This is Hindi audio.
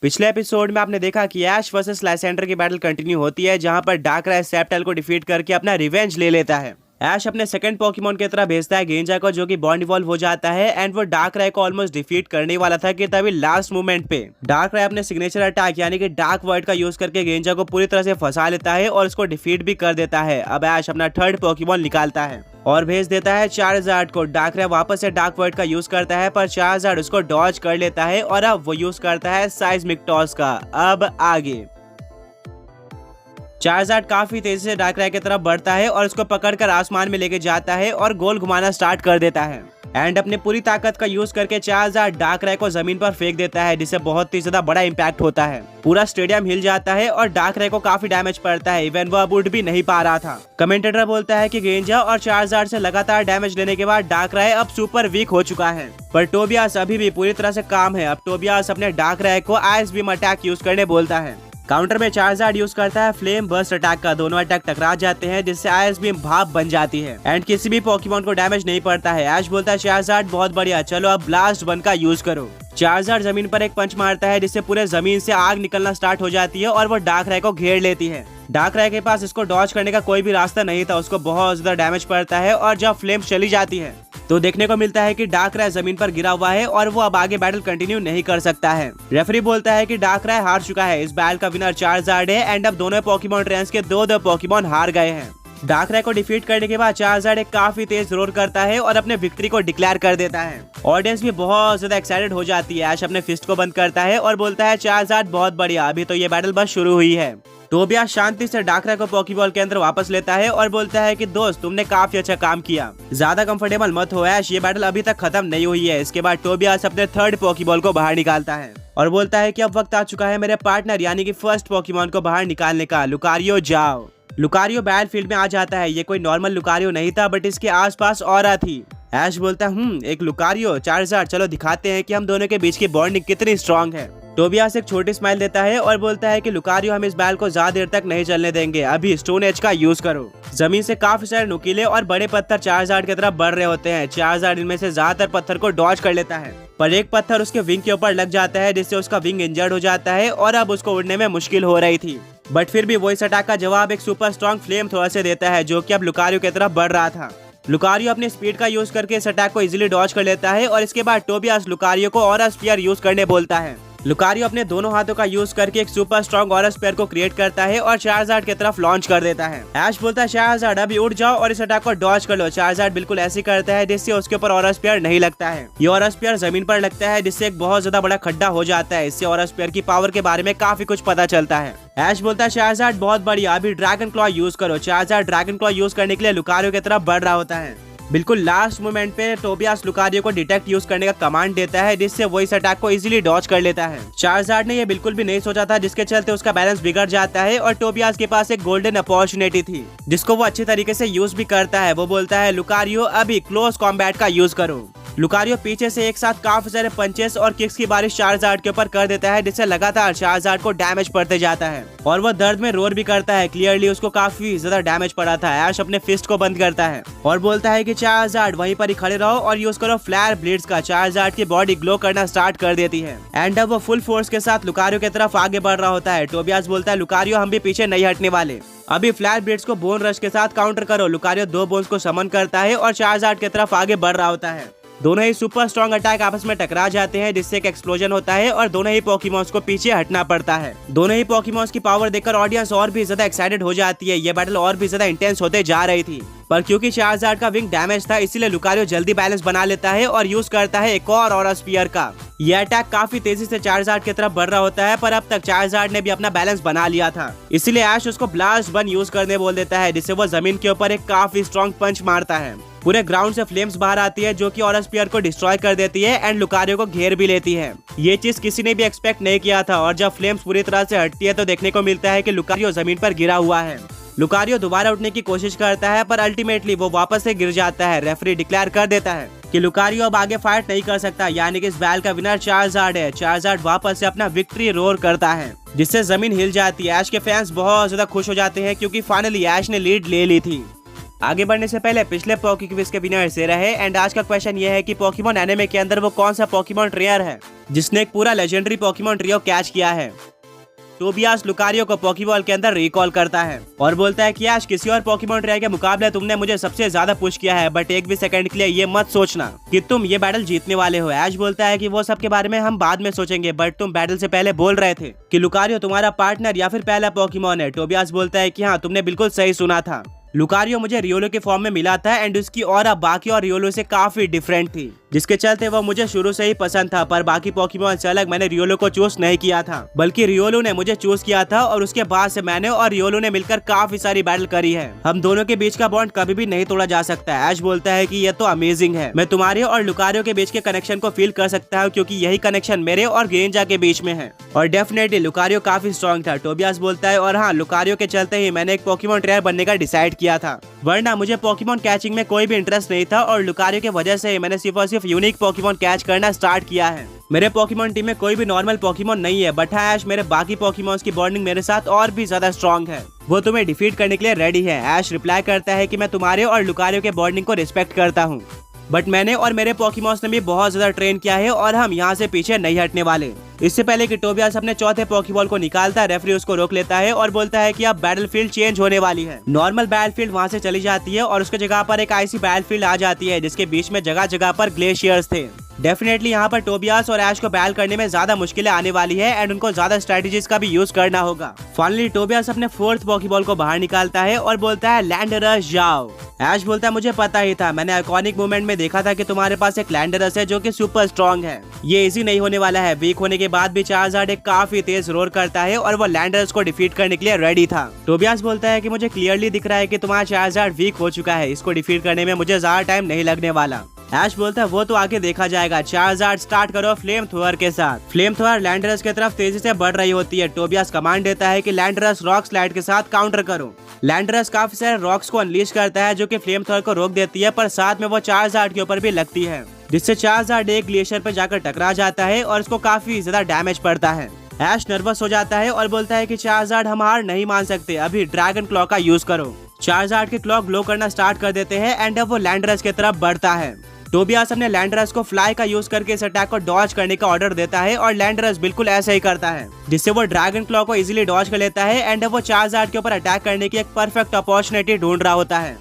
पिछले एपिसोड में आपने देखा कि ऐश वर्सेस लाइसेंडर की बैटल कंटिन्यू होती है, जहां पर डार्कराय सेप्टल को डिफीट करके अपना रिवेंज ले लेता है। ऐश अपने सेकंड पोकेमॉन की तरह भेजता है गेंजा को, जो कि बॉन्ड इवॉल्व हो जाता है एंड वो डार्कराय को ऑलमोस्ट डिफीट करने वाला था कि तभी लास्ट मोमेंट पे डार्कराय अपने सिग्नेचर अटैक यानी कि डार्क वर्ड का यूज करके गेंजा को पूरी तरह से फंसा लेता है और उसको डिफीट भी कर देता है। अब ऐश अपना थर्ड पोकेमॉन निकालता है और भेज देता है चार्जार्ड को। डार्कराय वापस से डार्क वर्ड का यूज करता है, पर चार्जार्ड उसको डॉज कर लेता है और अब वो यूज करता है साइज़मिक टॉस का। अब आगे चार्जार्ड काफी तेजी से डार्कराय की तरफ बढ़ता है और उसको पकड़कर आसमान में लेके जाता है और गोल घुमाना स्टार्ट कर देता है एंड अपने पूरी ताकत का यूज करके चार्जार्ड डार्कराय को जमीन पर फेंक देता है, जिससे बहुत ही ज्यादा बड़ा इम्पैक्ट होता है। पूरा स्टेडियम हिल जाता है और डार्कराय को काफी डैमेज पड़ता है, इवन वो अब उठ भी नहीं पा रहा था। कमेंटेटर बोलता है कि गेंजा और चार्जार्ड से लगातार डैमेज लेने के बाद डार्कराय अब सुपर वीक हो चुका है, पर टोबियास अभी भी पूरी तरह से काम है। अब टोबियास अपने डार्कराय को आइस बीम अटैक यूज करने बोलता है। काउंटर में चार्जार्ड यूज करता है फ्लेम बर्स्ट अटैक का। दोनों अटैक टकरा जाते हैं, जिससे आइस बीम भाप बन जाती है एंड किसी भी पोकेमॉन को डैमेज नहीं पड़ता है। ऐश बोलता है चार्जार्ड बहुत बढ़िया, चलो अब ब्लास्ट बन का यूज करो। चार्जार्ड जमीन पर एक पंच मारता है, जिससे पूरे जमीन से आग निकलना स्टार्ट हो जाती है और वो डार्कराय को घेर लेती है। डार्कराय के पास इसको डॉज करने का कोई भी रास्ता नहीं था, उसको बहुत ज्यादा डैमेज पड़ता है और जब फ्लेम चली जाती है तो देखने को मिलता है कि डार्कराय जमीन पर गिरा हुआ है और वो अब आगे बैटल कंटिन्यू नहीं कर सकता है। रेफरी बोलता है कि डार्कराय हार चुका है। इस बैटल का विनर चार्जार्ड है एंड अब दोनों पोकेमॉन ट्रेंड्स के दो पोकेमॉन हार गए हैं। डार्कराय को डिफीट करने के बाद चार्जार्ड एक काफी तेज रोर करता है और अपने विक्ट्री को डिक्लेयर कर देता है। ऑडियंस भी बहुत ज्यादा एक्साइटेड हो जाती है। ऐश अपने फिस्ट को बंद करता है और बोलता है चार्जार्ड बहुत बढ़िया, अभी तो ये बैटल बस शुरू हुई है। टोबियास शांति से डार्कराय को पॉकीबॉल के अंदर वापस लेता है और बोलता है कि दोस्त तुमने काफी अच्छा काम किया, ज्यादा कंफर्टेबल मत हो ऐश, ये बैटल अभी तक खत्म नहीं हुई है। इसके बाद टोबियास अपने थर्ड पॉकीबॉल को बाहर निकालता है और बोलता है कि अब वक्त आ चुका है मेरे पार्टनर यानी कि फर्स्ट पॉकीमॉन को बाहर निकालने का। लुकारियो जाओ। लुकारियो बैटलफील्ड में आ जाता है। ये कोई नॉर्मल लुकारियो नहीं था, बट इसके आसपास ऑरा थी। ऐश बोलता है एक लुकारियो चार्जार्ड, चलो दिखाते हैं कि हम दोनों के बीच की बॉन्डिंग कितनी स्ट्रांग है। टोबियास एक छोटी स्माइल देता है और बोलता है कि लुकारियो हम इस बैल को ज्यादा देर तक नहीं चलने देंगे, अभी स्टोन एज का यूज करो। जमीन से काफी सारे नुकीले और बड़े पत्थर चार्जार्ड की तरफ बढ़ रहे होते हैं। चार्जार्ड इनमें से ज्यादातर पत्थर को डॉज कर लेता है, पर एक पत्थर उसके विंग के ऊपर लग जाता है, जिससे उसका विंग इंजर्ड हो जाता है और अब उसको उड़ने में मुश्किल हो रही थी। बट फिर भी वो इस अटैक का जवाब एक सुपर स्ट्रॉन्ग फ्लेम थ्रोअर से देता है, जो कि अब लुकारियो की तरफ बढ़ रहा था। लुकारियो अपनी स्पीड का यूज करके इस अटैक को इजीली डॉज कर लेता है और इसके बाद टोबियास लुकारियो को ऑरा स्फीयर यूज करने बोलता है। लुकारियो अपने दोनों हाथों का यूज करके एक सुपर स्ट्रॉन्ग ऑरा स्फीयर को क्रिएट करता है और चार्जार्ड की तरफ लॉन्च कर देता है। ऐश बोलता है चार्जार्ड अभी उड़ जाओ और इस अटैक को डॉज कर लो। चार्जार्ड बिल्कुल ऐसे करता है, जिससे उसके ऊपर ऑरा स्फीयर नहीं लगता है। ये ऑरा स्फीयर जमीन पर लगता है, जिससे एक बहुत ज्यादा बड़ा खड्डा हो जाता है। इससे ऑरा स्फीयर की पावर के बारे में काफी कुछ पता चलता है। ऐश बोलता है चार्जार्ड बहुत बढ़िया, अभी ड्रैगन क्लॉ यूज करो। चार्जार्ड ड्रैगन क्लॉ यूज करने के लिए लुकारियो की तरफ बढ़ रहा होता है। बिल्कुल लास्ट मोमेंट पे टोबियास लुकारियो को डिटेक्ट यूज करने का कमांड देता है, जिससे वो इस अटैक को इजीली डॉज कर लेता है। चार्जार्ड ने ये बिल्कुल भी नहीं सोचा था, जिसके चलते उसका बैलेंस बिगड़ जाता है और टोबियास के पास एक गोल्डन अपॉर्चुनिटी थी, जिसको वो अच्छी तरीके से यूज भी करता है। वो बोलता है लुकारियो अभी क्लोज कॉम्बैट का यूज करो। लुकारियो पीछे से एक साथ काफी सारे पंचेस और किक्स की बारिश चार्जार्ड के ऊपर कर देता है, जिससे लगातार चार्जार्ड को डैमेज पड़ते जाता है और वो दर्द में रोर भी करता है। क्लियरली उसको काफी ज्यादा डैमेज पड़ा था। ऐश अपने फिस्ट को बंद करता है और बोलता है कि चार्जार्ड वहीं पर ही खड़े रहो और यूज करो फ्लायर ब्लेड्स का। चार्जार्ड की बॉडी ग्लो करना स्टार्ट कर देती है एंड अब वो फुल फोर्स के साथ लुकारियो की तरफ आगे बढ़ रहा होता है। टोबियास बोलता है लुकारियो हम भी पीछे नहीं हटने वाले, अभी फ्लायर ब्लेड्स को बोन रश के साथ काउंटर करो। लुकारियो दो बोन्स को समन करता है और चार्जार्ड की तरफ आगे बढ़ रहा होता है। दोनों ही सुपर स्ट्रॉन्ग अटैक आपस में टकरा जाते हैं, जिससे एक एक्सप्लोजन होता है और दोनों ही पोकेमॉन्स को पीछे हटना पड़ता है। दोनों ही पोकेमॉन्स की पावर देखकर ऑडियंस और भी ज्यादा एक्साइटेड हो जाती है। ये बैटल और भी ज्यादा इंटेंस होते जा रही थी, पर क्योंकि चार्जार्ड का विंग डैमेज था, इसीलिए लुकारियो जल्दी बैलेंस बना लेता है और यूज करता है एक और ऑरा स्फीयर का। ये अटैक काफी तेजी से चार्जार्ड की तरफ बढ़ रहा होता है, पर अब तक चार्जार्ड ने भी अपना बैलेंस बना लिया था, इसीलिए ऐश उसको ब्लास्ट बन यूज करने बोल देता है, जिससे वो जमीन के ऊपर एक काफी स्ट्रॉन्ग पंच मारता है। पूरे ग्राउंड से फ्लेम्स बाहर आती है, जो कि ऑरा स्फीयर को डिस्ट्रॉय कर देती है एंड लुकारियो को घेर भी लेती है। ये चीज किसी ने भी एक्सपेक्ट नहीं किया था और जब फ्लेम्स पूरी तरह से हटती है तो देखने को मिलता है कि लुकारियो जमीन पर गिरा हुआ है। लुकारियो दोबारा उठने की कोशिश करता है, पर अल्टीमेटली वो वापस से गिर जाता है। रेफरी डिक्लेयर कर देता है कि लुकारियो अब आगे फाइट नहीं कर सकता, यानी कि इस बैल का विनर चार्जार्ड है। चार्जार्ड वापस से अपना विक्ट्री रोर करता है, जिससे जमीन हिल जाती है। ऐश के फैंस बहुत ज्यादा खुश हो जाते हैं, क्योंकि फाइनली ऐश ने लीड ले ली थी। आगे बढ़ने से पहले पिछले पॉकी क्विज के विनर से रहे एंड आज का क्वेश्चन ये है कि पोकेमॉन एनिमे के अंदर वो कौन सा पोकेमॉन ट्रेनर है जिसने एक पूरा लेजेंडरी पोकेमॉन ट्रियो कैच किया है। टोबियास लुकारियो को पोकेबॉल के अंदर रिकॉल करता है और बोलता है कि आज किसी और पोकेमॉन ट्रेनर के मुकाबले तुमने मुझे सबसे ज्यादा पुश किया है, बट एक भी सेकंड के लिए ये मत सोचना कि तुम ये बैटल जीतने वाले हो। ऐश बोलता है कि वो सब के बारे में हम बाद में सोचेंगे, बट तुम बैटल से पहले बोल रहे थे कि लुकारियो तुम्हारा पार्टनर या फिर पहला पोकेमॉन है। टोबियास बोलता है कि हाँ, तुमने बिल्कुल सही सुना था, लुकारियो मुझे रियोलो के फॉर्म में मिला था एंड उसकी ऑरा बाकी और रियोलो से काफी डिफरेंट थी, जिसके चलते वो मुझे शुरू से ही पसंद था। पर बाकी पोकेमॉन से अलग मैंने रियोलो को चूज नहीं किया था, बल्कि रियोलो ने मुझे चूज किया था और उसके बाद से मैंने और रियोलो ने मिलकर काफी सारी बैटल करी है। हम दोनों के बीच का बॉन्ड कभी भी नहीं तोड़ा जा सकता। ऐश बोलता है कि ये तो अमेजिंग है, मैं तुम्हारे और लुकारियो के बीच के कनेक्शन को फील कर सकता हूँ क्योंकि यही कनेक्शन मेरे और ग्रेंजा के बीच में है और डेफिनेटली लुकारियो काफी स्ट्रॉन्ग था। टोबियास बोलता है और हाँ, लुकारियो के चलते ही मैंने एक पोकेमॉन ट्रेनर बनने का डिसाइड किया था, वरना मुझे पोकेमॉन कैचिंग में कोई भी इंटरेस्ट नहीं था और लुकारियो की वजह से मैंने सिर्फ और सिर्फ यूनिक पोकेमॉन कैच करना स्टार्ट किया है। मेरे पोकेमॉन टीम में कोई भी नॉर्मल पोकेमॉन नहीं है, बट हाँ ऐश, मेरे बाकी पोकेमॉन्स की बॉन्डिंग मेरे साथ और भी ज्यादा स्ट्रॉन्ग है, वो तुम्हें डिफीट करने के लिए रेडी है। ऐश रिप्लाई करता है कि मैं तुम्हारे और लुकारियो के बॉन्डिंग को रिस्पेक्ट करता हूँ, बट मैंने और मेरे पोकेमॉन्स ने भी बहुत ज्यादा ट्रेन किया है और हम यहाँ से पीछे नहीं हटने वाले। इससे पहले कि टोबियास अपने चौथे पोकेबॉल को निकालता, रेफरी उसको रोक लेता है और बोलता है कि अब बैटलफील्ड चेंज होने वाली है। नॉर्मल बैटलफील्ड वहाँ से चली जाती है और उसके जगह पर एक आइसी बैटलफील्ड आ जाती है जिसके बीच में जगह जगह पर ग्लेशियर्स थे। डेफिनेटली यहाँ पर टोबियास और ऐश को बैटल करने में ज्यादा मुश्किलें आने वाली है एंड उनको ज्यादा स्ट्रेटेजीज का भी यूज करना होगा। फाइनली टोबियास अपने फोर्थ पोकेबॉल को बाहर निकालता है और बोलता है लैंडरस जाओ। ऐश बोलता है मुझे पता ही था, मैंने आइकॉनिक मूवमेंट में देखा था कि तुम्हारे पास एक लैंडरस है जो कि सुपर स्ट्रॉन्ग है, ये इजी नहीं होने वाला है। वीक होने के बाद भी चार्जार्ड एक काफी तेज रोर करता है और वो लैंडरस को डिफीट करने के लिए रेडी था। टोबियास बोलता है कि मुझे क्लियरली दिख रहा है कि तुम्हारा चार्जार्ड वीक हो चुका है, इसको डिफीट करने में मुझे ज्यादा टाइम नहीं लगने वाला। ऐश बोलता है वो तो आगे देखा जाएगा, चार्जार्ड स्टार्ट करो फ्लेम थ्रोअर के साथ। फ्लेम थ्रोअर लैंडरस की तरफ तेजी से बढ़ रही होती है। टोबियास कमांड देता है कि लैंडरस रॉक स्लाइड के साथ काउंटर करो। लैंडरस काफी सारे रॉक्स को अनलीश करता है जो कि फ्लेम थ्रोअर को रोक देती है, पर साथ में वो चार्जार्ड के ऊपर भी लगती है, जिससे चार्जार्ड एक ग्लेशियर पर जाकर टकरा जाता है और उसको काफी ज्यादा डैमेज पड़ता है। ऐश नर्वस हो जाता है और बोलता है कि चार्जार्ड हम हार नहीं मान सकते, अभी ड्रैगन क्लॉ का यूज करो। चार्जार्ड के क्लॉ ग्लो करना स्टार्ट कर देते हैं एंड अब वो लैंडरस की तरफ बढ़ता है। टोबियास अपने लैंडरस को फ्लाई का यूज करके इस अटैक को डॉज करने का ऑर्डर देता है और लैंडरस बिल्कुल ऐसा ही करता है, जिससे वो ड्रैगन क्लॉ को इजीली डॉज कर लेता है एंड अब वो चार्जार्ड के ऊपर अटैक करने की एक परफेक्ट अपॉर्चुनिटी ढूंढ रहा होता है।